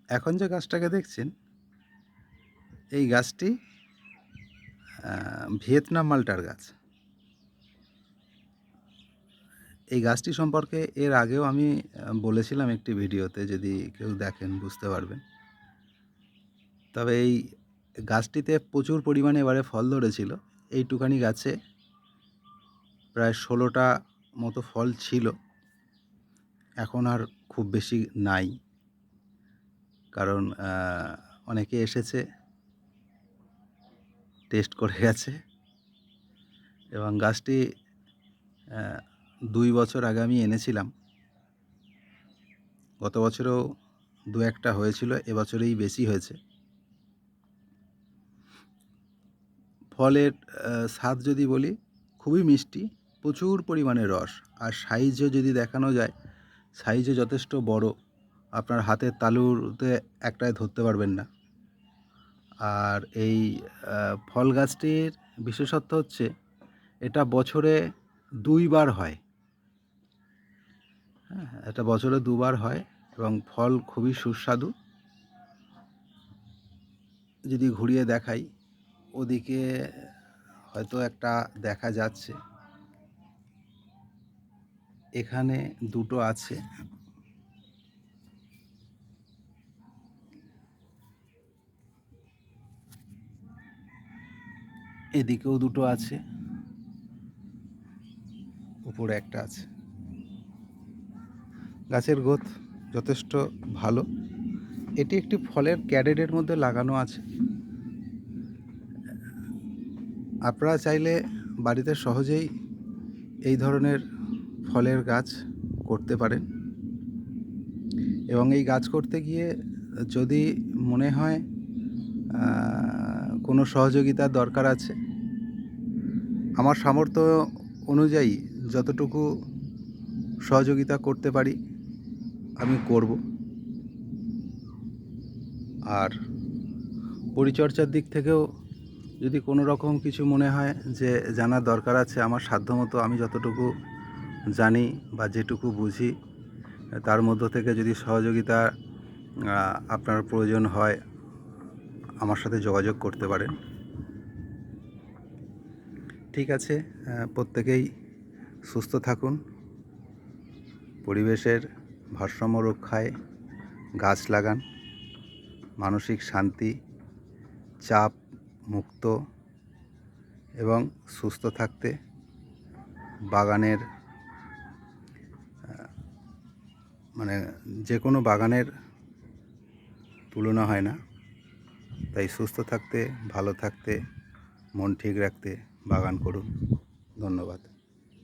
এখন যে গাছটাকে দেখছেন, এই গাছটি ভিয়েতনাম মাল্টার গাছ। এই গাছটি সম্পর্কে এর আগেও আমি বলেছিলাম একটি ভিডিওতে, যদি কেউ দেখেন বুঝতে পারবেন। তবে এই গাছটিতে প্রচুর পরিমাণে এবারে ফল ধরেছিল। এইটুখানি গাছে প্রায় 16টা মতো ফল ছিল। এখন আর খুব বেশি নাই, কারণ অনেকে এসেছে, টেস্ট করে গেছে। এবং গাছটি 2 বছর আগে আমি এনেছিলাম। গত বছরেও 2-1টা হয়েছিল, এবছরেই বেশি হয়েছে। ফলের স্বাদ যদি বলি, খুবই মিষ্টি, প্রচুর পরিমাণে রস। আর সাইজও যদি দেখানো যায়, সাইজও যথেষ্ট বড়। আপনার হাতের তালুতে একটায় ধরতে পারবেন না। আর এই ফল গাছটির বিশেষত্ব হচ্ছে, এটা বছরে 2 বার হয়। হ্যাঁ, এটা বছরে 2 বার হয় এবং ফল খুবই সুস্বাদু। যদি ঘুরিয়ে দেখাই, ওদিকে হয়তো একটা দেখা যাচ্ছে, এখানে 2টো আছে। এদিকেও 2টো আছে, উপরে একটা আছে। গাছের গ্রোথ যথেষ্ট ভালো। এটি একটি ফলের ক্যারেটের মধ্যে লাগানো আছে। আপনারা চাইলে বাড়িতে সহজেই এই ধরনের ফলের গাছ করতে পারেন। এবং এই গাছ করতে গিয়ে যদি মনে হয় কোনো সহযোগিতার দরকার আছে, আমার সামর্থ্য অনুযায়ী যতটুকু সহযোগিতা করতে পারি আমি করব। আর পরিচর্যার দিক থেকেও যদি কোনো রকম কিছু মনে হয় যে জানার দরকার আছে, আমার সাধ্যমতো আমি যতটুকু জানি বা যেটুকু বুঝি, তার মধ্য থেকে যদি সহযোগিতা আপনার প্রয়োজন হয়, আমার সাথে যোগাযোগ করতে পারেন। ঠিক আছে, প্রত্যেকেই সুস্থ থাকুন। পরিবেশের ভারসাম্য রক্ষায় গাছ লাগান। মানসিক শান্তি, চাপ মুক্ত এবং সুস্থ থাকতে বাগানের মানে যে কোনো বাগানের তুলনা হয় না। তাই সুস্থ থাকতে, ভালো থাকতে, মন ঠিক রাখতে বাগান করুন। ধন্যবাদ।